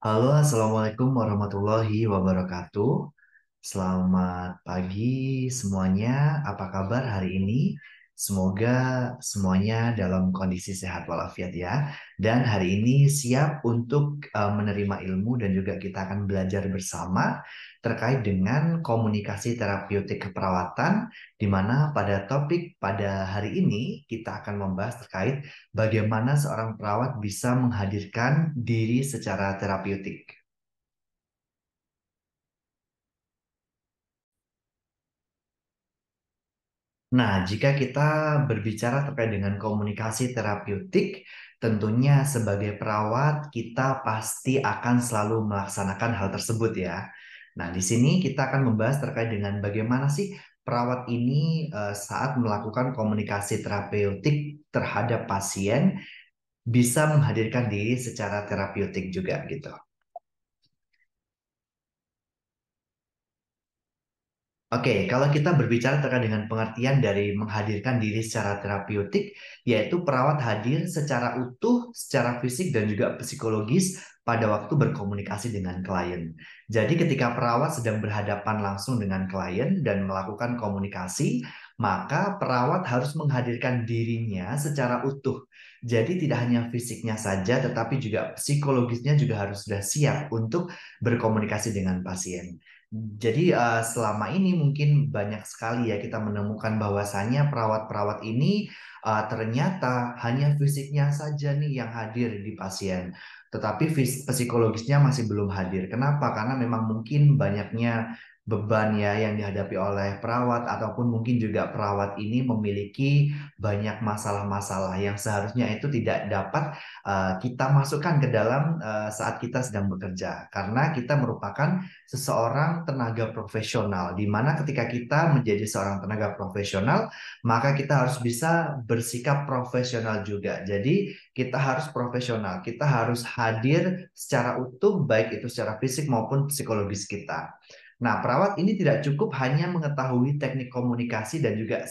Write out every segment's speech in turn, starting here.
Halo, Assalamualaikum warahmatullahi wabarakatuh. Selamat pagi semuanya. Apa kabar hari ini? Semoga semuanya dalam kondisi sehat walafiat ya. Dan hari ini siap untuk menerima ilmu dan juga kita akan belajar bersama terkait dengan komunikasi terapeutik keperawatan, di mana pada topik pada hari ini kita akan membahas terkait bagaimana seorang perawat bisa menghadirkan diri secara terapeutik. Nah, jika kita berbicara terkait dengan komunikasi terapeutik, tentunya sebagai perawat kita pasti akan selalu melaksanakan hal tersebut ya. Nah, di sini kita akan membahas terkait dengan bagaimana sih perawat ini saat melakukan komunikasi terapeutik terhadap pasien bisa menghadirkan diri secara terapeutik juga gitu. Oke, kalau kita berbicara terkait dengan pengertian dari menghadirkan diri secara terapeutik, yaitu perawat hadir secara utuh, secara fisik dan juga psikologis pada waktu berkomunikasi dengan klien. Jadi ketika perawat sedang berhadapan langsung dengan klien dan melakukan komunikasi, maka perawat harus menghadirkan dirinya secara utuh. Jadi tidak hanya fisiknya saja, tetapi juga psikologisnya juga harus sudah siap untuk berkomunikasi dengan pasien. Jadi selama ini mungkin banyak sekali ya kita menemukan bahwasannya perawat-perawat ini ternyata hanya fisiknya saja nih yang hadir di pasien, tetapi psikologisnya masih belum hadir. Kenapa? Karena memang mungkin banyaknya beban ya yang dihadapi oleh perawat ataupun mungkin juga perawat ini memiliki banyak masalah-masalah yang seharusnya itu tidak dapat kita masukkan ke dalam saat kita sedang bekerja, karena kita merupakan seseorang tenaga profesional, di mana ketika kita menjadi seorang tenaga profesional, maka kita harus bisa bersikap profesional juga. Jadi, kita harus profesional, kita harus hadir secara utuh, baik itu secara fisik maupun psikologis kita. Nah, perawat ini tidak cukup hanya mengetahui teknik komunikasi dan juga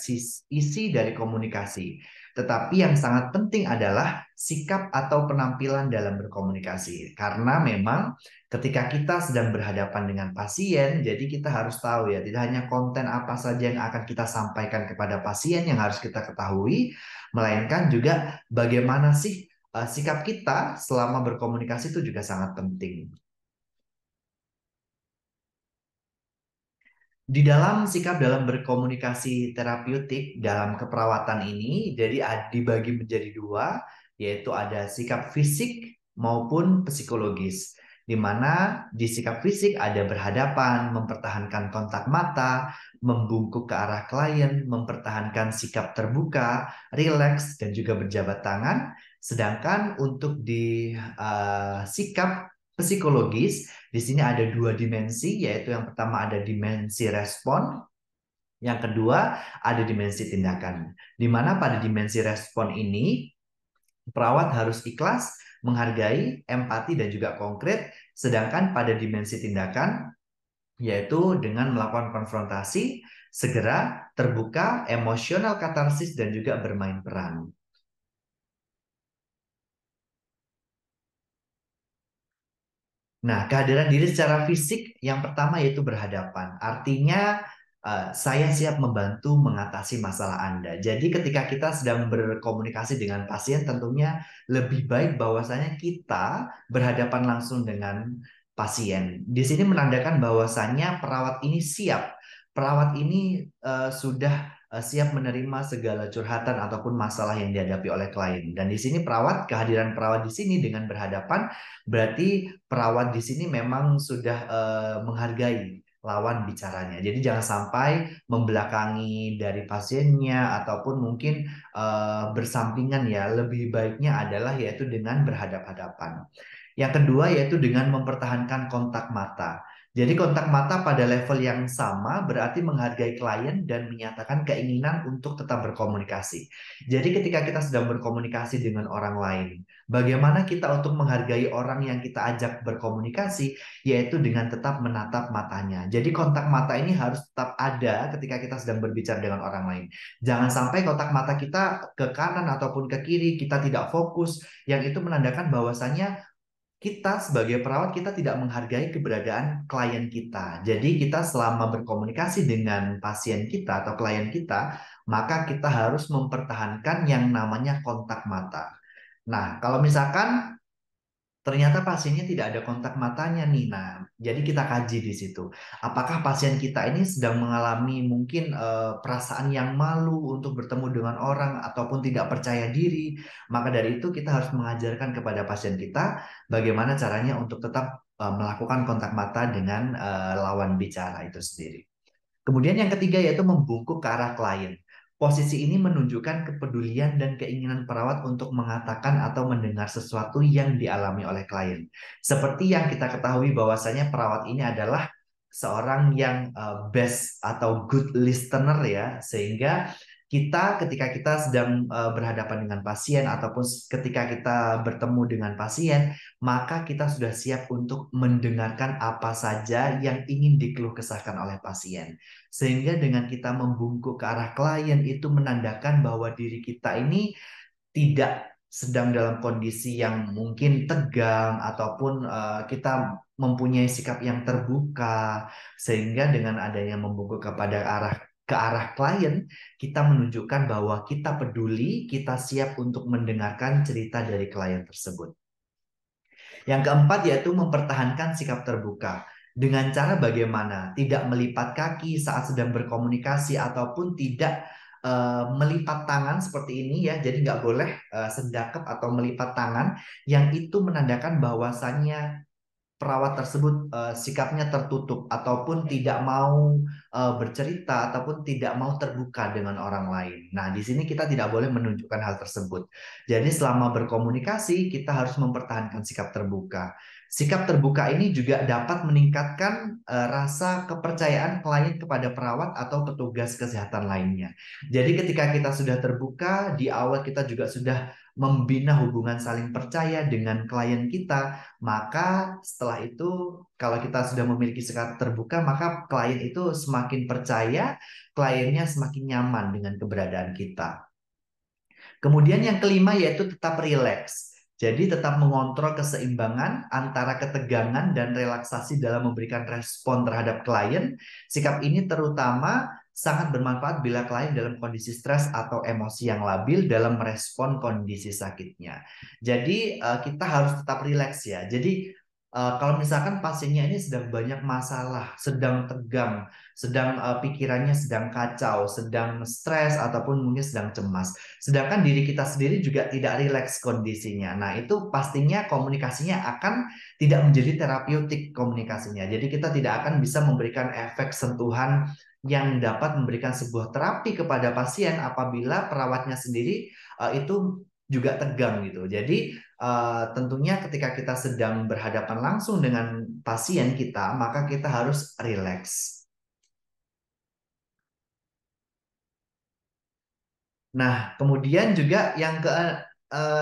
isi dari komunikasi, tetapi yang sangat penting adalah sikap atau penampilan dalam berkomunikasi. Karena memang ketika kita sedang berhadapan dengan pasien, jadi kita harus tahu ya, tidak hanya konten apa saja yang akan kita sampaikan kepada pasien yang harus kita ketahui, melainkan juga bagaimana sih sikap kita selama berkomunikasi itu juga sangat penting. Di dalam sikap dalam berkomunikasi terapeutik dalam keperawatan ini, jadi dibagi menjadi dua, yaitu ada sikap fisik maupun psikologis. Di mana di sikap fisik ada berhadapan, mempertahankan kontak mata, membungkuk ke arah klien, mempertahankan sikap terbuka, rileks, dan juga berjabat tangan. Sedangkan untuk di sikap psikologis, di sini ada dua dimensi, yaitu yang pertama ada dimensi respon, yang kedua ada dimensi tindakan. Di mana pada dimensi respon ini, perawat harus ikhlas, menghargai, empati, dan juga konkret. Sedangkan pada dimensi tindakan, yaitu dengan melakukan konfrontasi, segera, terbuka, emosional katarsis, dan juga bermain peran. Nah, kehadiran diri secara fisik yang pertama yaitu berhadapan. Artinya saya siap membantu mengatasi masalah Anda. Jadi ketika kita sedang berkomunikasi dengan pasien, tentunya lebih baik bahwasanya kita berhadapan langsung dengan pasien. Di sini menandakan bahwasanya perawat ini siap. Perawat ini sudah siap menerima segala curhatan ataupun masalah yang dihadapi oleh klien. Dan di sini kehadiran perawat di sini dengan berhadapan berarti perawat di sini memang sudah menghargai lawan bicaranya. Jadi jangan sampai membelakangi dari pasiennya ataupun mungkin bersampingan ya. Lebih baiknya adalah yaitu dengan berhadap-hadapan. Yang kedua yaitu dengan mempertahankan kontak mata. Jadi kontak mata pada level yang sama berarti menghargai klien dan menyatakan keinginan untuk tetap berkomunikasi. Jadi ketika kita sedang berkomunikasi dengan orang lain, bagaimana kita untuk menghargai orang yang kita ajak berkomunikasi, yaitu dengan tetap menatap matanya. Jadi kontak mata ini harus tetap ada ketika kita sedang berbicara dengan orang lain. Jangan sampai kontak mata kita ke kanan ataupun ke kiri, kita tidak fokus, yang itu menandakan bahwasannya kita sebagai perawat kita tidak menghargai keberadaan klien kita. Jadi kita selama berkomunikasi dengan pasien kita atau klien kita, maka kita harus mempertahankan yang namanya kontak mata. Nah, kalau misalkan ternyata pasiennya tidak ada kontak matanya nih. Nah, jadi kita kaji di situ. Apakah pasien kita ini sedang mengalami mungkin perasaan yang malu untuk bertemu dengan orang ataupun tidak percaya diri. Maka dari itu kita harus mengajarkan kepada pasien kita bagaimana caranya untuk tetap melakukan kontak mata dengan lawan bicara itu sendiri. Kemudian yang ketiga yaitu membungkuk ke arah klien. Posisi ini menunjukkan kepedulian dan keinginan perawat untuk mengatakan atau mendengar sesuatu yang dialami oleh klien. Seperti yang kita ketahui bahwasanya perawat ini adalah seorang yang best atau good listener ya, sehingga kita ketika kita sedang berhadapan dengan pasien ataupun ketika kita bertemu dengan pasien, maka kita sudah siap untuk mendengarkan apa saja yang ingin dikeluh kesahkan oleh pasien. Sehingga dengan kita membungkuk ke arah klien itu menandakan bahwa diri kita ini tidak sedang dalam kondisi yang mungkin tegang ataupun kita mempunyai sikap yang terbuka, sehingga dengan adanya membungkuk ke arah klien kita menunjukkan bahwa kita peduli, kita siap untuk mendengarkan cerita dari klien tersebut. Yang keempat yaitu mempertahankan sikap terbuka. Dengan cara bagaimana? Tidak melipat kaki saat sedang berkomunikasi ataupun tidak melipat tangan seperti ini ya. Jadi nggak boleh sendakep atau melipat tangan yang itu menandakan bahwasannya perawat tersebut sikapnya tertutup ataupun tidak mau bercerita ataupun tidak mau terbuka dengan orang lain. Nah, di sini kita tidak boleh menunjukkan hal tersebut. Jadi selama berkomunikasi kita harus mempertahankan sikap terbuka. Sikap terbuka ini juga dapat meningkatkan rasa kepercayaan klien kepada perawat atau petugas kesehatan lainnya. Jadi ketika kita sudah terbuka, di awal kita juga sudah membina hubungan saling percaya dengan klien kita, maka setelah itu, kalau kita sudah memiliki sikap terbuka, maka klien itu semakin percaya, kliennya semakin nyaman dengan keberadaan kita. Kemudian yang kelima yaitu tetap rileks. Jadi tetap mengontrol keseimbangan antara ketegangan dan relaksasi dalam memberikan respon terhadap klien. Sikap ini terutama sangat bermanfaat bila klien dalam kondisi stres atau emosi yang labil dalam merespon kondisi sakitnya. Jadi kita harus tetap rileks ya. Jadi kalau misalkan pasiennya ini sedang banyak masalah, sedang tegang, sedang pikirannya sedang kacau, sedang stres ataupun mungkin sedang cemas. Sedangkan diri kita sendiri juga tidak rileks kondisinya. Nah, itu pastinya komunikasinya akan tidak menjadi terapeutik komunikasinya. Jadi kita tidak akan bisa memberikan efek sentuhan yang dapat memberikan sebuah terapi kepada pasien apabila perawatnya sendiri itu juga tegang gitu. Jadi tentunya ketika kita sedang berhadapan langsung dengan pasien kita, maka kita harus rileks. Nah, kemudian juga yang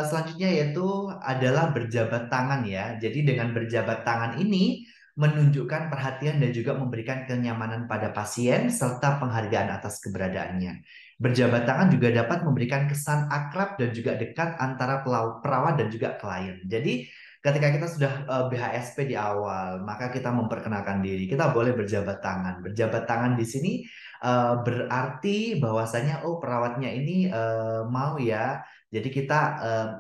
selanjutnya yaitu adalah berjabat tangan ya. Jadi dengan berjabat tangan ini menunjukkan perhatian dan juga memberikan kenyamanan pada pasien serta penghargaan atas keberadaannya. Berjabat tangan juga dapat memberikan kesan akrab dan juga dekat antara perawat dan juga klien. Jadi ketika kita sudah BHSP di awal, maka kita memperkenalkan diri. Kita boleh berjabat tangan. Berjabat tangan di sini berarti bahwasanya oh perawatnya ini mau ya. Jadi kita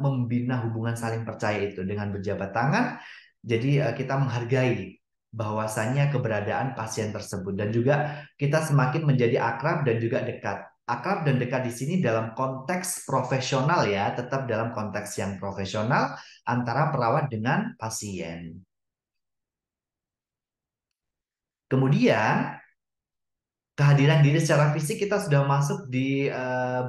membina hubungan saling percaya itu dengan berjabat tangan. Jadi kita menghargai bahwasanya keberadaan pasien tersebut dan juga kita semakin menjadi akrab dan juga dekat. Akrab dan dekat di sini dalam konteks profesional ya, tetap dalam konteks yang profesional antara perawat dengan pasien. Kemudian kehadiran diri secara fisik kita sudah masuk di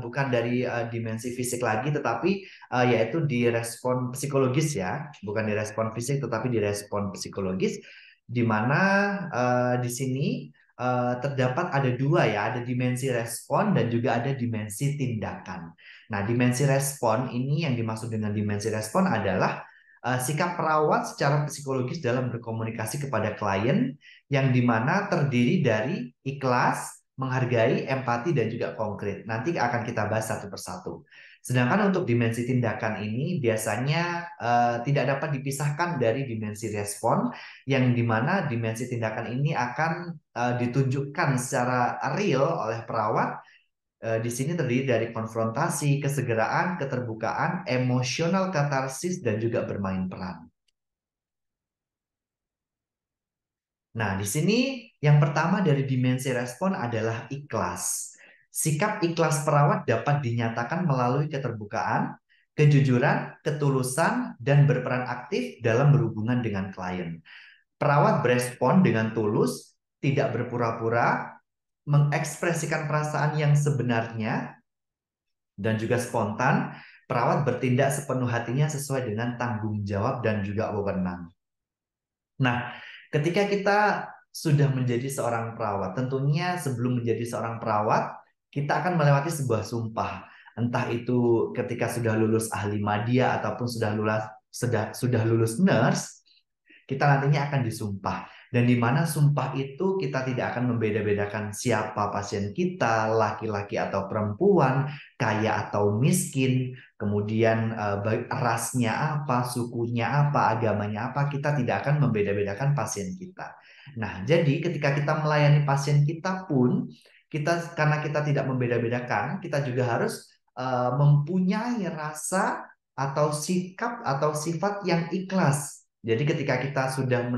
bukan dari dimensi fisik lagi tetapi yaitu di respon psikologis ya, bukan di respon fisik tetapi di respon psikologis di mana di sini terdapat ada dua ya, ada dimensi respon dan juga ada dimensi tindakan. Nah, dimensi respon ini yang dimaksud dengan dimensi respon adalah sikap perawat secara psikologis dalam berkomunikasi kepada klien yang dimana terdiri dari ikhlas, menghargai, empati, dan juga konkret. Nanti akan kita bahas satu persatu. Sedangkan untuk dimensi tindakan ini biasanya tidak dapat dipisahkan dari dimensi respon, yang dimana dimensi tindakan ini akan ditunjukkan secara real oleh perawat. Di sini terdiri dari konfrontasi, kesegeraan, keterbukaan, emosional katarsis, dan juga bermain peran. Nah, di sini yang pertama dari dimensi respon adalah ikhlas. Sikap ikhlas perawat dapat dinyatakan melalui keterbukaan, kejujuran, ketulusan, dan berperan aktif dalam berhubungan dengan klien. Perawat berespon dengan tulus, tidak berpura-pura, mengekspresikan perasaan yang sebenarnya, dan juga spontan. Perawat bertindak sepenuh hatinya sesuai dengan tanggung jawab dan juga wewenang. Nah, ketika kita sudah menjadi seorang perawat, tentunya sebelum menjadi seorang perawat, kita akan melewati sebuah sumpah. Entah itu ketika sudah lulus ahli media ataupun sudah lulus nurse, kita nantinya akan disumpah. Dan di mana sumpah itu kita tidak akan membeda-bedakan siapa pasien kita, laki-laki atau perempuan, kaya atau miskin, kemudian rasnya apa, sukunya apa, agamanya apa, kita tidak akan membeda-bedakan pasien kita. Nah, jadi ketika kita melayani pasien kita pun, karena kita tidak membeda-bedakan, kita juga harus mempunyai rasa atau sikap atau sifat yang ikhlas. Jadi ketika kita sudah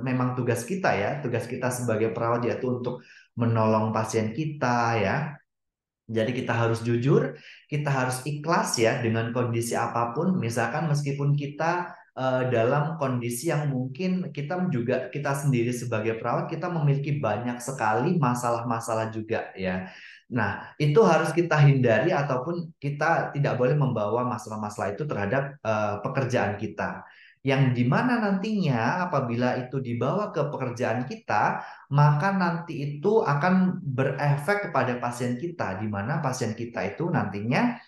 memang tugas kita ya, tugas kita sebagai perawat yaitu untuk menolong pasien kita ya. Jadi kita harus jujur, kita harus ikhlas ya dengan kondisi apapun. Misalkan meskipun kita dalam kondisi yang mungkin kita sendiri sebagai perawat kita memiliki banyak sekali masalah-masalah juga ya. Nah, itu harus kita hindari ataupun kita tidak boleh membawa masalah-masalah itu terhadap pekerjaan kita. Yang dimana nantinya apabila itu dibawa ke pekerjaan kita, maka nanti itu akan berefek kepada pasien kita, di mana pasien kita itu nantinya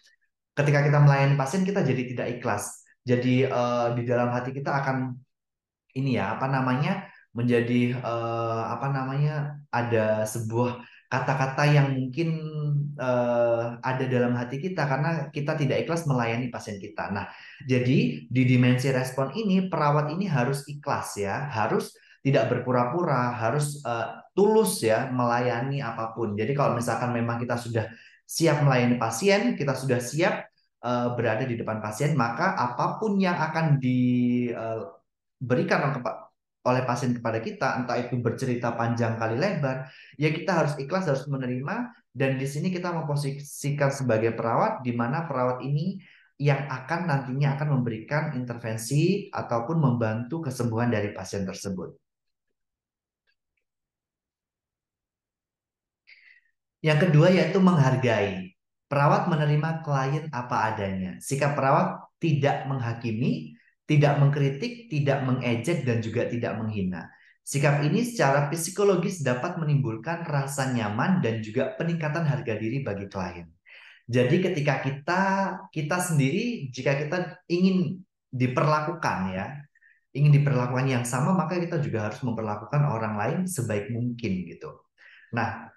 ketika kita melayani pasien kita jadi tidak ikhlas. Jadi di dalam hati kita akan ini ya apa namanya menjadi apa namanya ada sebuah kata-kata yang mungkin ada dalam hati kita karena kita tidak ikhlas melayani pasien kita. Nah, jadi di dimensi respon ini perawat ini harus ikhlas ya, harus tidak berpura-pura, harus tulus ya melayani apapun. Jadi kalau misalkan memang kita sudah siap melayani pasien, kita sudah siap berada di depan pasien, maka apapun yang akan diberikan oleh pasien kepada kita, entah itu bercerita panjang kali lebar, ya kita harus ikhlas, harus menerima, dan di sini kita memposisikan sebagai perawat, di mana perawat ini yang akan nantinya akan memberikan intervensi ataupun membantu kesembuhan dari pasien tersebut. Yang kedua yaitu menghargai. Perawat menerima klien apa adanya. Sikap perawat tidak menghakimi, tidak mengkritik, tidak mengejek, dan juga tidak menghina. Sikap ini secara psikologis dapat menimbulkan rasa nyaman dan juga peningkatan harga diri bagi klien. Jadi ketika kita sendiri jika kita ingin diperlakukan ya, ingin diperlakukan yang sama, maka kita juga harus memperlakukan orang lain sebaik mungkin gitu. Nah,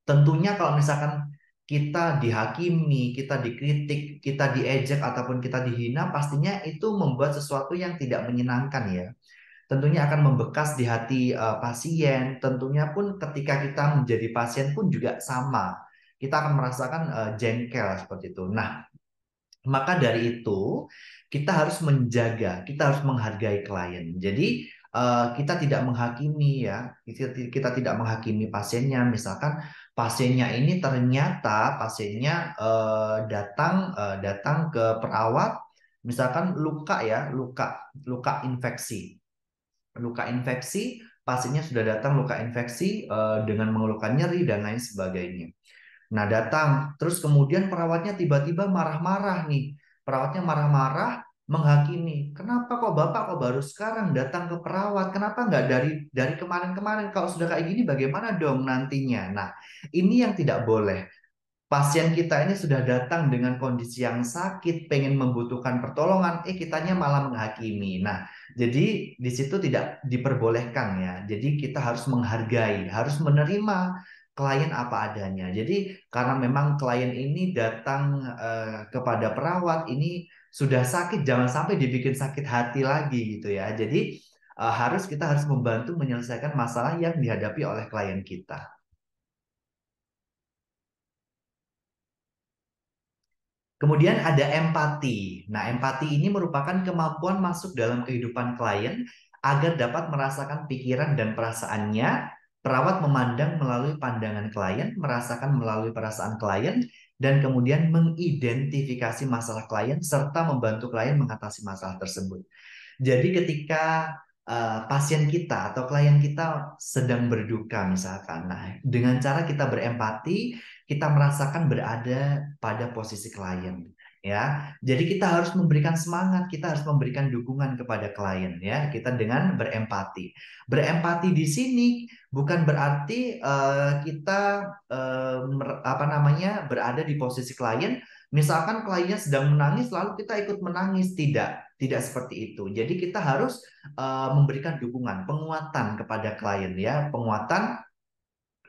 tentunya kalau misalkan kita dihakimi, kita dikritik, kita diejek ataupun kita dihina, pastinya itu membuat sesuatu yang tidak menyenangkan ya. Tentunya akan membekas di hati pasien. Tentunya pun ketika kita menjadi pasien pun juga sama. Kita akan merasakan jengkel seperti itu. Nah, maka dari itu kita harus menjaga, kita harus menghargai klien. Jadi kita tidak menghakimi ya, kita tidak menghakimi pasiennya. Misalkan pasiennya ini ternyata pasiennya datang ke perawat, misalkan luka ya, luka infeksi, pasiennya sudah datang luka infeksi dengan mengeluhkan nyeri dan lain sebagainya. Nah, datang. Terus kemudian perawatnya tiba-tiba marah-marah nih. Perawatnya marah-marah, menghakimi. Kenapa kok Bapak kok baru sekarang datang ke perawat? Kenapa nggak dari kemarin-kemarin? Kalau sudah kayak gini bagaimana dong nantinya? Nah, ini yang tidak boleh. Pasien kita ini sudah datang dengan kondisi yang sakit, pengen membutuhkan pertolongan, kitanya malah menghakimi. Nah, jadi di situ tidak diperbolehkan ya. Jadi kita harus menghargai, harus menerima klien apa adanya. Jadi karena memang klien ini datang kepada perawat ini sudah sakit, jangan sampai dibikin sakit hati lagi gitu ya. Jadi kita harus membantu menyelesaikan masalah yang dihadapi oleh klien kita. Kemudian ada empati. Nah, empati ini merupakan kemampuan masuk dalam kehidupan klien agar dapat merasakan pikiran dan perasaannya. Perawat memandang melalui pandangan klien, merasakan melalui perasaan klien, dan kemudian mengidentifikasi masalah klien serta membantu klien mengatasi masalah tersebut. Jadi ketika pasien kita atau klien kita sedang berduka misalkan, nah dengan cara kita berempati, kita merasakan berada pada posisi klien, ya. Jadi kita harus memberikan semangat, kita harus memberikan dukungan kepada klien, ya. Kita dengan berempati. Berempati di sini bukan berarti kita apa namanya berada di posisi klien. Misalkan kliennya sedang menangis, lalu kita ikut menangis, tidak seperti itu. Jadi kita harus memberikan dukungan, penguatan kepada klien ya, penguatan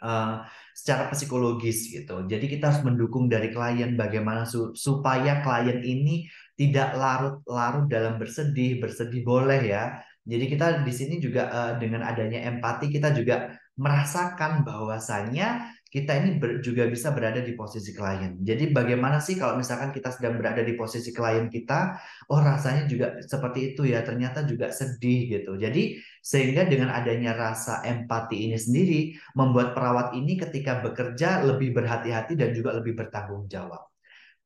eh, secara psikologis gitu. Jadi kita harus mendukung dari klien bagaimana supaya klien ini tidak larut-larut dalam bersedih, bersedih boleh ya. Jadi kita di sini juga dengan adanya empati kita juga merasakan bahwasannya kita ini juga bisa berada di posisi klien. Jadi bagaimana sih kalau misalkan kita sedang berada di posisi klien kita, oh rasanya juga seperti itu ya, ternyata juga sedih gitu. Jadi sehingga dengan adanya rasa empati ini sendiri membuat perawat ini ketika bekerja lebih berhati-hati dan juga lebih bertanggung jawab.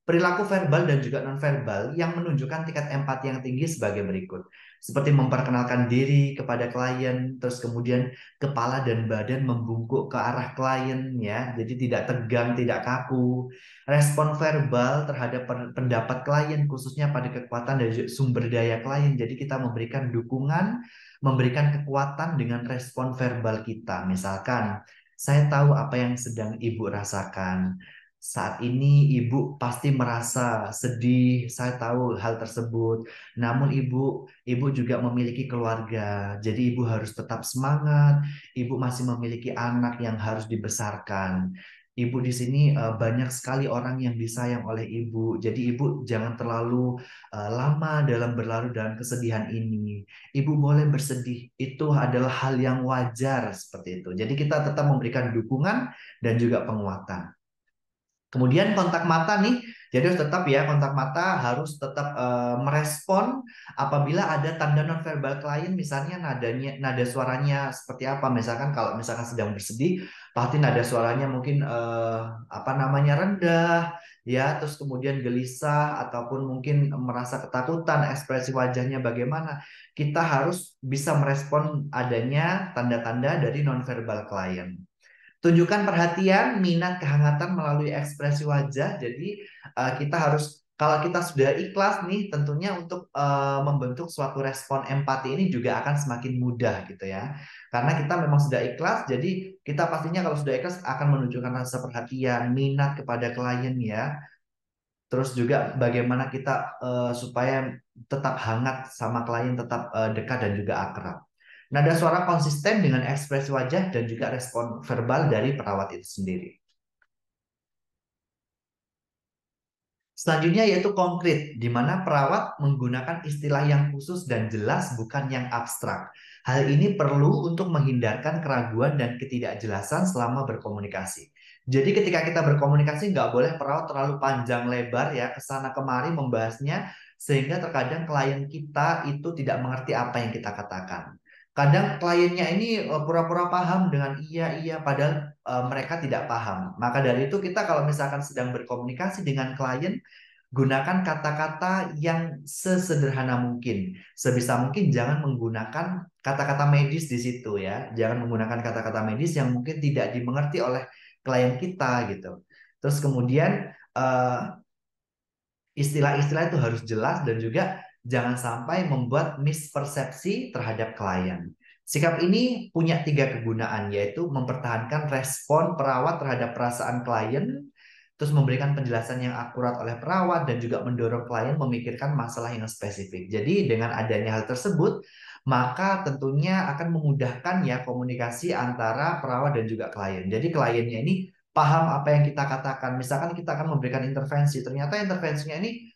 Perilaku verbal dan juga nonverbal yang menunjukkan tingkat empati yang tinggi sebagai berikut. Seperti memperkenalkan diri kepada klien, terus kemudian kepala dan badan membungkuk ke arah klien ya, jadi tidak tegang, tidak kaku. Respon verbal terhadap pendapat klien khususnya pada kekuatan dan sumber daya klien. Jadi kita memberikan dukungan, memberikan kekuatan dengan respon verbal kita. Misalkan, saya tahu apa yang sedang ibu rasakan. Saat ini ibu pasti merasa sedih, saya tahu hal tersebut. Namun ibu juga memiliki keluarga, jadi ibu harus tetap semangat. Ibu masih memiliki anak yang harus dibesarkan. Ibu di sini banyak sekali orang yang disayang oleh ibu. Jadi ibu jangan terlalu lama dalam berlarut dalam kesedihan ini. Ibu boleh bersedih, itu adalah hal yang wajar seperti itu. Jadi kita tetap memberikan dukungan dan juga penguatan. Kemudian kontak mata nih, jadi harus tetap ya kontak mata harus tetap merespon apabila ada tanda nonverbal klien, misalnya nada suaranya seperti apa. Misalkan kalau misalkan sedang bersedih, pasti nada suaranya mungkin apa namanya rendah, ya, terus kemudian gelisah ataupun mungkin merasa ketakutan, ekspresi wajahnya bagaimana. Kita harus bisa merespon adanya tanda-tanda dari nonverbal klien. Tunjukkan perhatian, minat, kehangatan melalui ekspresi wajah. Jadi kita harus kalau kita sudah ikhlas nih, tentunya untuk membentuk suatu respon empati ini juga akan semakin mudah gitu ya. Karena kita memang sudah ikhlas, jadi kita pastinya kalau sudah ikhlas akan menunjukkan rasa perhatian, minat kepada klien ya. Terus juga bagaimana kita supaya tetap hangat sama klien, tetap dekat dan juga akrab. Nada suara konsisten dengan ekspresi wajah dan juga respon verbal dari perawat itu sendiri. Selanjutnya yaitu konkret, di mana perawat menggunakan istilah yang khusus dan jelas, bukan yang abstrak. Hal ini perlu untuk menghindarkan keraguan dan ketidakjelasan selama berkomunikasi. Jadi ketika kita berkomunikasi nggak boleh perawat terlalu panjang lebar ya, kesana kemari membahasnya, sehingga terkadang klien kita itu tidak mengerti apa yang kita katakan. Kadang kliennya ini pura-pura paham dengan iya iya padahal mereka tidak paham. Maka dari itu kita kalau misalkan sedang berkomunikasi dengan klien, gunakan kata-kata yang sesederhana mungkin. Sebisa mungkin jangan menggunakan kata-kata medis di situ ya. Jangan menggunakan kata-kata medis yang mungkin tidak dimengerti oleh klien kita gitu. Terus kemudian istilah-istilah itu harus jelas dan juga jangan sampai membuat mispersepsi terhadap klien. Sikap ini punya tiga kegunaan, yaitu mempertahankan respon perawat terhadap perasaan klien, terus memberikan penjelasan yang akurat oleh perawat, dan juga mendorong klien memikirkan masalah yang spesifik. Jadi dengan adanya hal tersebut, maka tentunya akan memudahkan ya komunikasi antara perawat dan juga klien. Jadi kliennya ini paham apa yang kita katakan. Misalkan kita akan memberikan intervensi, ternyata intervensinya ini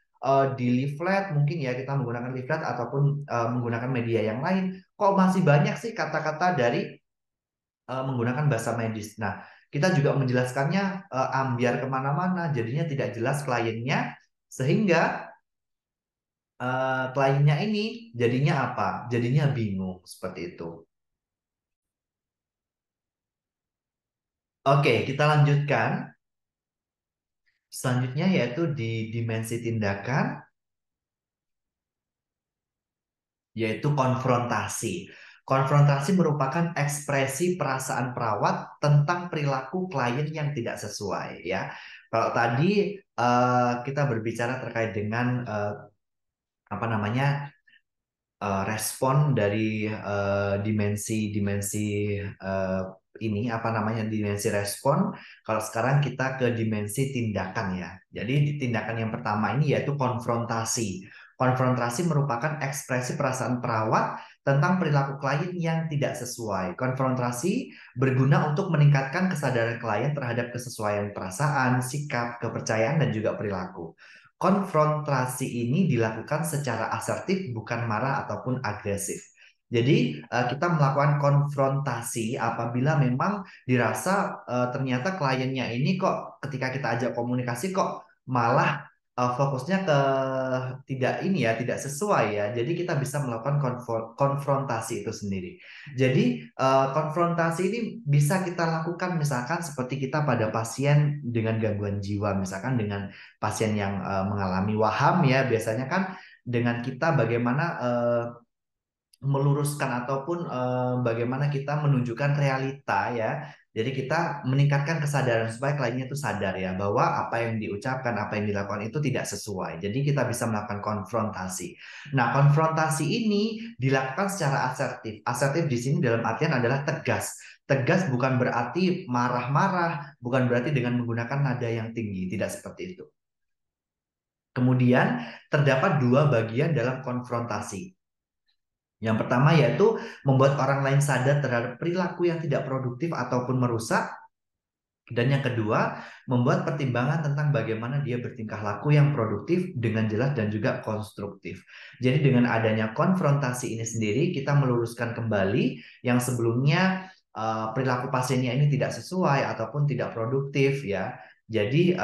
di leaflet, mungkin ya kita menggunakan leaflet ataupun menggunakan media yang lain. Kok masih banyak sih kata-kata dari menggunakan bahasa medis. Nah, kita juga menjelaskannya ambiar kemana-mana, jadinya tidak jelas kliennya, sehingga kliennya ini jadinya apa? Jadinya bingung seperti itu. Oke, kita lanjutkan. Selanjutnya yaitu di dimensi tindakan, yaitu konfrontasi. Konfrontasi merupakan ekspresi perasaan perawat tentang perilaku klien yang tidak sesuai ya. Kalau tadi kita berbicara terkait dengan apa namanya respon dari dimensi ini apa namanya dimensi respon. Kalau sekarang kita ke dimensi tindakan ya. Jadi di tindakan yang pertama ini yaitu konfrontasi. Konfrontasi merupakan ekspresi perasaan perawat tentang perilaku klien yang tidak sesuai. Konfrontasi berguna untuk meningkatkan kesadaran klien terhadap kesesuaian perasaan, sikap, kepercayaan, dan juga perilaku. Konfrontasi ini dilakukan secara asertif, bukan marah ataupun agresif. Jadi, kita melakukan konfrontasi apabila memang dirasa ternyata kliennya ini kok ketika kita ajak komunikasi kok malah fokusnya ke tidak ini ya, tidak sesuai ya. Jadi kita bisa melakukan konfrontasi itu sendiri. Jadi konfrontasi ini bisa kita lakukan misalkan seperti kita pada pasien dengan gangguan jiwa, misalkan dengan pasien yang mengalami waham ya, biasanya kan dengan kita bagaimana meluruskan ataupun bagaimana kita menunjukkan realita ya. Jadi kita meningkatkan kesadaran supaya kliennya itu sadar ya bahwa apa yang diucapkan, apa yang dilakukan itu tidak sesuai. Jadi kita bisa melakukan konfrontasi. Nah, konfrontasi ini dilakukan secara asertif. Asertif di sini dalam artian adalah tegas. Tegas bukan berarti marah-marah, bukan berarti dengan menggunakan nada yang tinggi, tidak seperti itu. Kemudian terdapat dua bagian dalam konfrontasi. Yang pertama yaitu membuat orang lain sadar terhadap perilaku yang tidak produktif ataupun merusak. Dan yang kedua, membuat pertimbangan tentang bagaimana dia bertingkah laku yang produktif dengan jelas dan juga konstruktif. Jadi dengan adanya konfrontasi ini sendiri, kita meluruskan kembali yang sebelumnya perilaku pasiennya ini tidak sesuai ataupun tidak produktif ya. Jadi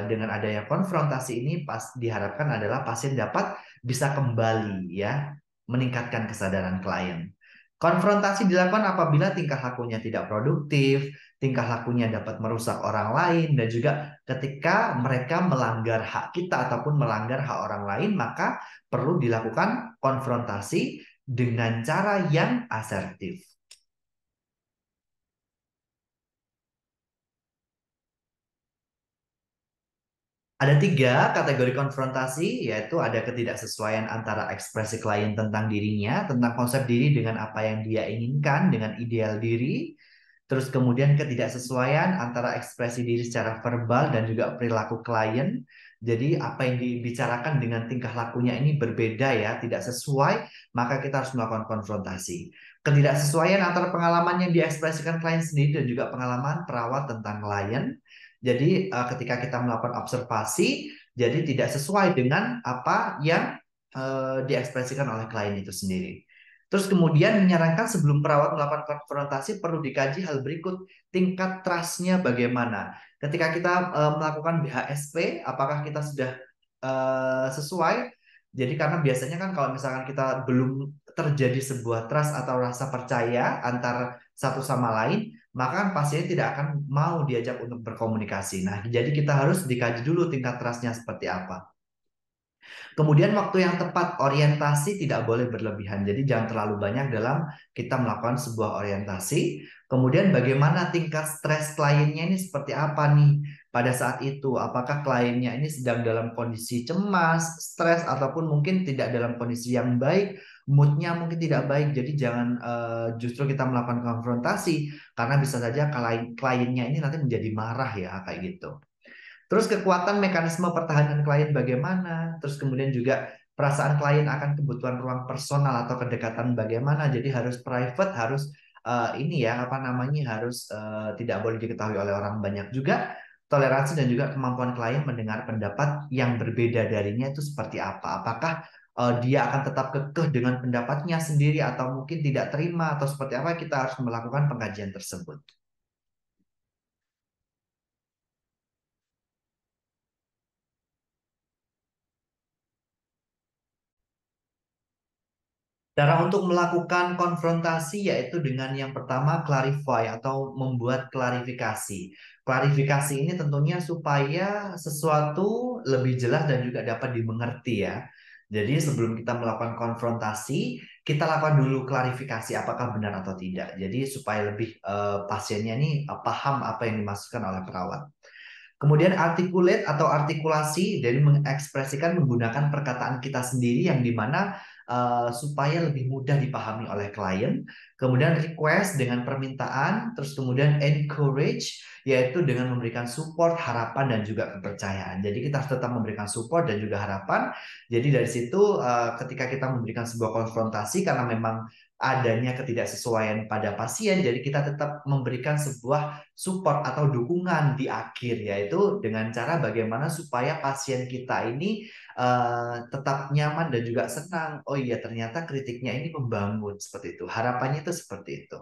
dengan adanya konfrontasi ini pas diharapkan adalah pasien dapat bisa kembali ya, meningkatkan kesadaran klien. Konfrontasi dilakukan apabila tingkah lakunya tidak produktif, tingkah lakunya dapat merusak orang lain, dan juga ketika mereka melanggar hak kita ataupun melanggar hak orang lain, maka perlu dilakukan konfrontasi dengan cara yang asertif. Ada tiga kategori konfrontasi, yaitu ada ketidaksesuaian antara ekspresi klien tentang dirinya, tentang konsep diri dengan apa yang dia inginkan, dengan ideal diri. Terus kemudian ketidaksesuaian antara ekspresi diri secara verbal dan juga perilaku klien. Jadi apa yang dibicarakan dengan tingkah lakunya ini berbeda ya, tidak sesuai, maka kita harus melakukan konfrontasi. Ketidaksesuaian antara pengalaman yang diekspresikan klien sendiri dan juga pengalaman perawat tentang klien. Jadi ketika kita melakukan observasi, jadi tidak sesuai dengan apa yang diekspresikan oleh klien itu sendiri. Terus kemudian menyarankan sebelum perawat melakukan konfrontasi perlu dikaji hal berikut, tingkat trust-nya bagaimana. Ketika kita melakukan BHSP, apakah kita sudah sesuai? Jadi karena biasanya kan kalau misalkan kita belum terjadi sebuah trust atau rasa percaya antar satu sama lain, maka kan pasien tidak akan mau diajak untuk berkomunikasi. Nah, jadi kita harus dikaji dulu tingkat trust-nya seperti apa. Kemudian waktu yang tepat, orientasi tidak boleh berlebihan. Jadi jangan terlalu banyak dalam kita melakukan sebuah orientasi. Kemudian bagaimana tingkat stres kliennya ini seperti apa nih pada saat itu? Apakah kliennya ini sedang dalam kondisi cemas, stres, ataupun mungkin tidak dalam kondisi yang baik, moodnya mungkin tidak baik. Jadi jangan justru kita melakukan konfrontasi karena bisa saja kliennya ini nanti menjadi marah ya kayak gitu. Terus kekuatan mekanisme pertahanan klien bagaimana? Terus kemudian juga perasaan klien akan kebutuhan ruang personal atau kedekatan bagaimana? Jadi harus private, harus ini ya apa namanya harus tidak boleh diketahui oleh orang banyak juga. Toleransi dan juga kemampuan klien mendengar pendapat yang berbeda darinya itu seperti apa? Apakah dia akan tetap kekeh dengan pendapatnya sendiri atau mungkin tidak terima atau seperti apa? Kita harus melakukan pengkajian tersebut. Cara untuk melakukan konfrontasi yaitu dengan yang pertama clarify atau membuat klarifikasi. Klarifikasi ini tentunya supaya sesuatu lebih jelas dan juga dapat dimengerti ya. Jadi sebelum kita melakukan konfrontasi, kita lakukan dulu klarifikasi apakah benar atau tidak. Jadi supaya lebih pasiennya ini paham apa yang dimaksudkan oleh perawat. Kemudian articulate atau artikulasi dari mengekspresikan menggunakan perkataan kita sendiri yang dimana supaya lebih mudah dipahami oleh klien. Kemudian request dengan permintaan, terus kemudian encourage yaitu dengan memberikan support, harapan dan juga kepercayaan. Jadi kita harus tetap memberikan support dan juga harapan. Jadi dari situ ketika kita memberikan sebuah konfrontasi karena memang adanya ketidaksesuaian pada pasien, jadi kita tetap memberikan sebuah support atau dukungan di akhir, yaitu dengan cara bagaimana supaya pasien kita ini tetap nyaman dan juga senang. Oh iya, ternyata kritiknya ini membangun seperti itu. Harapannya itu seperti itu.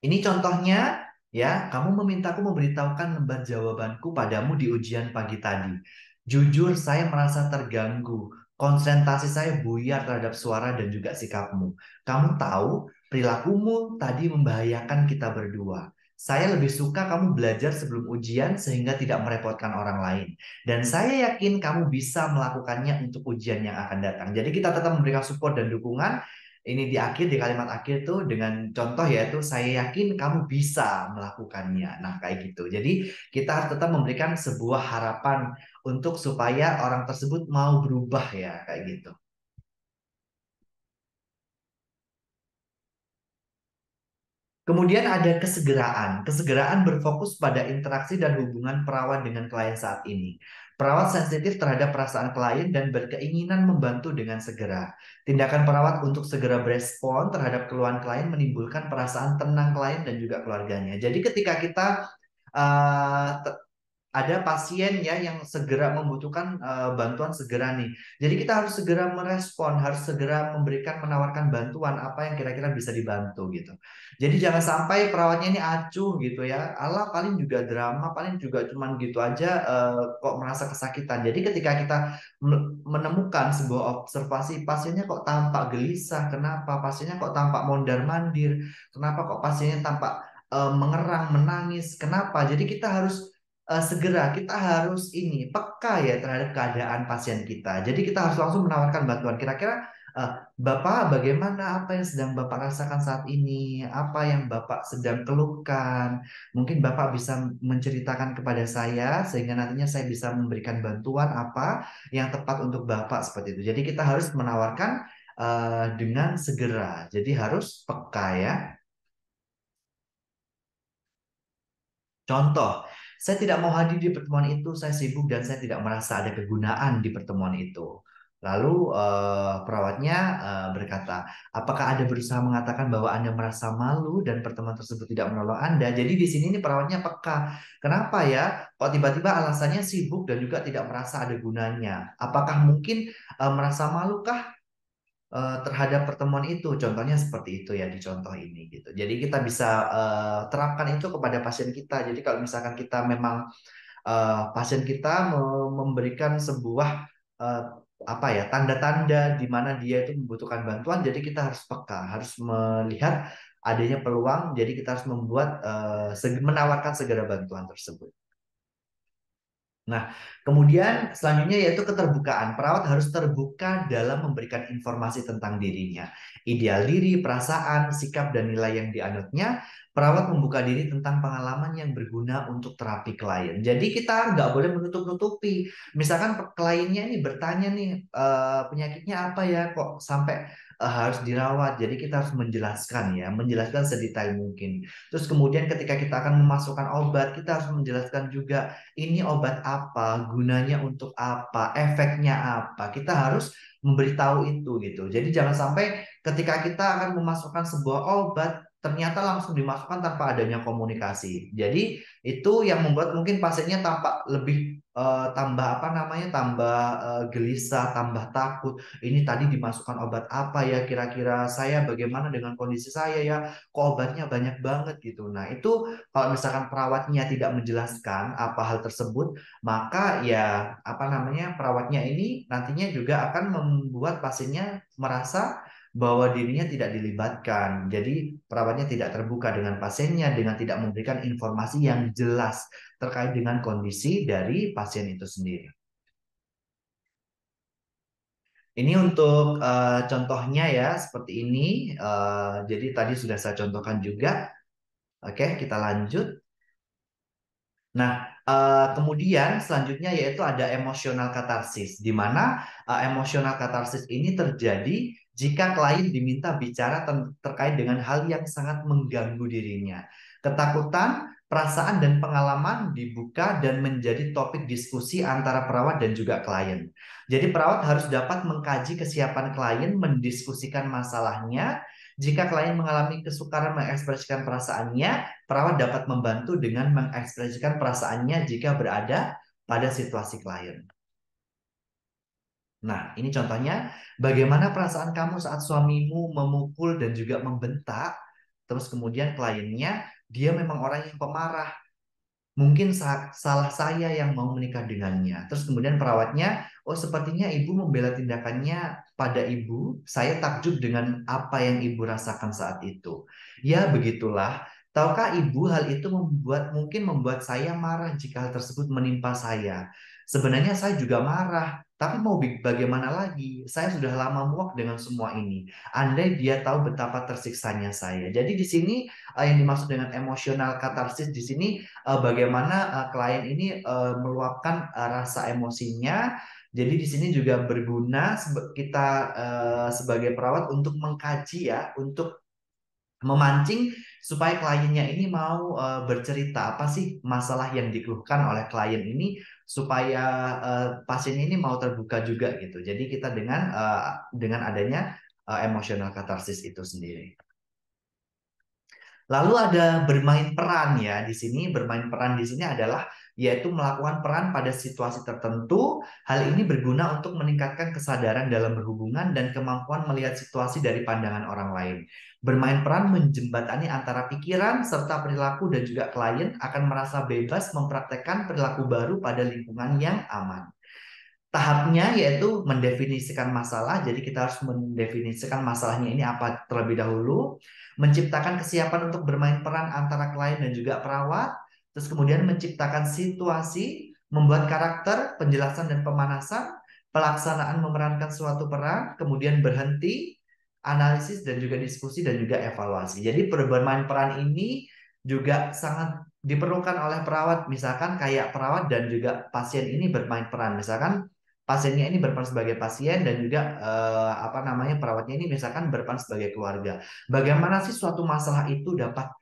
Ini contohnya, ya, kamu memintaku memberitahukan lembar jawabanku padamu di ujian pagi tadi. Jujur, saya merasa terganggu. Konsentrasi saya buyar terhadap suara dan juga sikapmu. Kamu tahu, perilakumu tadi membahayakan kita berdua. Saya lebih suka kamu belajar sebelum ujian sehingga tidak merepotkan orang lain. Dan saya yakin kamu bisa melakukannya untuk ujian yang akan datang. Jadi kita tetap memberikan support dan dukungan ini di akhir di kalimat akhir tuh dengan contoh yaitu saya yakin kamu bisa melakukannya. Nah, kayak gitu. Jadi kita harus tetap memberikan sebuah harapan untuk supaya orang tersebut mau berubah ya, kayak gitu. Kemudian ada kesegeraan. Kesegeraan berfokus pada interaksi dan hubungan perawat dengan klien saat ini. Perawat sensitif terhadap perasaan klien dan berkeinginan membantu dengan segera. Tindakan perawat untuk segera berespon terhadap keluhan klien menimbulkan perasaan tenang klien dan juga keluarganya. Jadi ketika kita uh, ada pasien ya yang segera membutuhkan bantuan segera nih. Jadi kita harus segera merespon, harus segera memberikan menawarkan bantuan apa yang kira-kira bisa dibantu gitu. Jadi jangan sampai perawatnya ini acuh gitu ya. Allah paling juga drama, paling juga cuman gitu aja kok merasa kesakitan. Jadi ketika kita menemukan sebuah observasi pasiennya kok tampak gelisah, kenapa pasiennya kok tampak mondar-mandir, kenapa kok pasiennya tampak mengerang, menangis, kenapa? Jadi kita harus segera kita harus ini peka ya terhadap keadaan pasien kita. Jadi kita harus langsung menawarkan bantuan. Kira-kira Bapak bagaimana apa yang sedang Bapak rasakan saat ini? Apa yang Bapak sedang keluhkan? Mungkin Bapak bisa menceritakan kepada saya sehingga nantinya saya bisa memberikan bantuan apa yang tepat untuk Bapak seperti itu. Jadi kita harus menawarkan dengan segera. Jadi harus peka ya. Contoh, saya tidak mau hadir di pertemuan itu, saya sibuk dan saya tidak merasa ada kegunaan di pertemuan itu. Lalu perawatnya berkata, apakah Anda berusaha mengatakan bahwa Anda merasa malu dan pertemuan tersebut tidak menolong Anda? Jadi di sini ini perawatnya peka. Kenapa ya? Kok tiba-tiba alasannya sibuk dan juga tidak merasa ada gunanya? Apakah mungkin merasa malu kah? Terhadap pertemuan itu. Contohnya seperti itu ya di contoh ini gitu. Jadi kita bisa terapkan itu kepada pasien kita. Jadi kalau misalkan kita memang pasien kita memberikan sebuah eh, apa ya tanda-tanda di mana dia itu membutuhkan bantuan, jadi kita harus peka, harus melihat adanya peluang. Jadi kita harus membuat menawarkan segera bantuan tersebut. Nah, kemudian selanjutnya yaitu keterbukaan. Perawat harus terbuka dalam memberikan informasi tentang dirinya, ideal diri, perasaan, sikap, dan nilai yang dianutnya. perawat membuka diri tentang pengalaman yang berguna untuk terapi klien. Jadi kita nggak boleh menutup-nutupi. Misalkan kliennya ini bertanya nih, penyakitnya apa ya, kok sampai harus dirawat. Jadi kita harus menjelaskan ya, menjelaskan sedetail mungkin. Terus kemudian ketika kita akan memasukkan obat, kita harus menjelaskan juga ini obat apa, gunanya untuk apa, efeknya apa. Kita harus memberitahu itu gitu. Jadi jangan sampai ketika kita akan memasukkan sebuah obat ternyata langsung dimasukkan tanpa adanya komunikasi. Jadi itu yang membuat mungkin pasiennya tampak lebih tambah apa namanya, tambah gelisah, tambah takut. Ini tadi dimasukkan obat apa ya, kira-kira saya bagaimana dengan kondisi saya ya, kok obatnya banyak banget gitu. Nah itu kalau misalkan perawatnya tidak menjelaskan apa hal tersebut, maka ya apa namanya, perawatnya ini nantinya juga akan membuat pasiennya merasa bahwa dirinya tidak dilibatkan. Jadi perawatnya tidak terbuka dengan pasiennya dengan tidak memberikan informasi yang jelas terkait dengan kondisi dari pasien itu sendiri. Ini untuk contohnya ya seperti ini. Jadi tadi sudah saya contohkan juga. Oke, kita lanjut. Nah, kemudian selanjutnya yaitu ada emosional katarsis, di mana emosional katarsis ini terjadi jika klien diminta bicara terkait dengan hal yang sangat mengganggu dirinya. Ketakutan, perasaan, dan pengalaman dibuka dan menjadi topik diskusi antara perawat dan juga klien. Jadi perawat harus dapat mengkaji kesiapan klien mendiskusikan masalahnya. Jika klien mengalami kesukaran mengekspresikan perasaannya, perawat dapat membantu dengan mengekspresikan perasaannya jika berada pada situasi klien. Nah, ini contohnya bagaimana perasaan kamu saat suamimu memukul dan juga membentak. Terus kemudian kliennya, dia memang orang yang pemarah. Mungkin salah saya yang mau menikah dengannya. Terus kemudian perawatnya, oh sepertinya ibu membela tindakannya pada ibu. Saya takjub dengan apa yang ibu rasakan saat itu. Ya begitulah. Tahukah ibu hal itu mungkin membuat saya marah jika hal tersebut menimpa saya. Sebenarnya saya juga marah. Tapi mau bagaimana lagi? Saya sudah lama muak dengan semua ini. Andai dia tahu betapa tersiksanya saya. Jadi di sini yang dimaksud dengan emosional katarsis di sini bagaimana klien ini meluapkan rasa emosinya. Jadi di sini juga berguna kita sebagai perawat untuk mengkaji ya, untuk memancing supaya kliennya ini mau bercerita apa sih masalah yang dikeluhkan oleh klien ini supaya pasien ini mau terbuka juga gitu. Jadi kita dengan adanya emosional katarsis itu sendiri. Lalu ada bermain peran ya di sini. Bermain peran di sini adalah yaitu melakukan peran pada situasi tertentu. Hal ini berguna untuk meningkatkan kesadaran dalam berhubungan dan kemampuan melihat situasi dari pandangan orang lain. Bermain peran menjembatani antara pikiran serta perilaku dan juga klien akan merasa bebas mempraktekkan perilaku baru pada lingkungan yang aman. Tahapnya yaitu mendefinisikan masalah, jadi kita harus mendefinisikan masalahnya ini apa terlebih dahulu, menciptakan kesiapan untuk bermain peran antara klien dan juga perawat, terus kemudian menciptakan situasi, membuat karakter, penjelasan dan pemanasan, pelaksanaan memerankan suatu peran, kemudian berhenti, analisis dan juga diskusi dan juga evaluasi. Jadi bermain peran ini juga sangat diperlukan oleh perawat, misalkan kayak perawat dan juga pasien ini bermain peran, misalkan pasiennya ini berperan sebagai pasien dan juga apa namanya, perawatnya ini misalkan berperan sebagai keluarga. Bagaimana sih suatu masalah itu dapat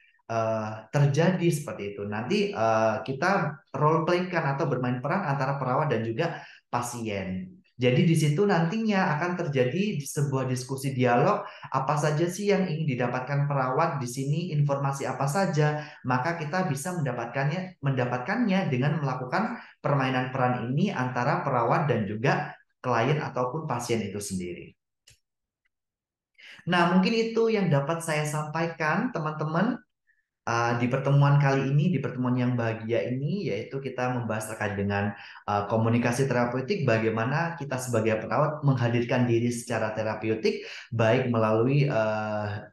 terjadi seperti itu? Nanti kita role playkan atau bermain peran antara perawat dan juga pasien. Jadi di situ nantinya akan terjadi sebuah diskusi dialog, apa saja sih yang ingin didapatkan perawat di sini, informasi apa saja, maka kita bisa mendapatkannya dengan melakukan permainan peran ini antara perawat dan juga klien ataupun pasien itu sendiri. Nah, mungkin itu yang dapat saya sampaikan, teman-teman. Di pertemuan kali ini, di pertemuan yang bahagia ini, yaitu kita membahas terkait dengan komunikasi terapeutik, bagaimana kita sebagai perawat menghadirkan diri secara terapeutik, baik melalui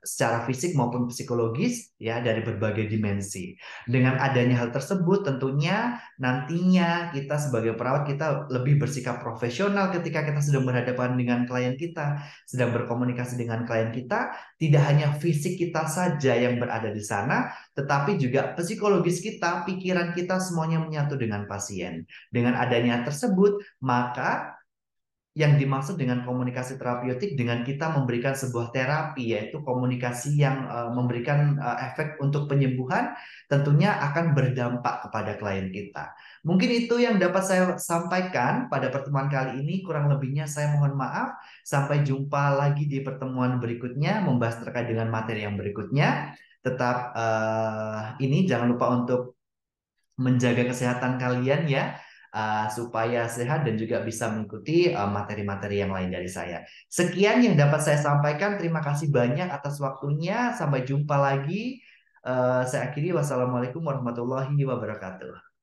secara fisik maupun psikologis, ya dari berbagai dimensi. Dengan adanya hal tersebut, tentunya nantinya kita sebagai perawat kita lebih bersikap profesional ketika kita sedang berhadapan dengan klien kita, sedang berkomunikasi dengan klien kita, tidak hanya fisik kita saja yang berada di sana, tetapi juga psikologis kita, pikiran kita semuanya menyatu dengan pasien. Dengan adanya tersebut, maka yang dimaksud dengan komunikasi terapeutik dengan kita memberikan sebuah terapi, yaitu komunikasi yang memberikan efek untuk penyembuhan, tentunya akan berdampak kepada klien kita. Mungkin itu yang dapat saya sampaikan pada pertemuan kali ini. Kurang lebihnya saya mohon maaf. Sampai jumpa lagi di pertemuan berikutnya, membahas terkait dengan materi yang berikutnya. Tetap ini jangan lupa untuk menjaga kesehatan kalian ya, supaya sehat dan juga bisa mengikuti materi-materi yang lain dari saya. Sekian yang dapat saya sampaikan. Terima kasih banyak atas waktunya. Sampai jumpa lagi. Saya akhiri. Wassalamualaikum warahmatullahi wabarakatuh.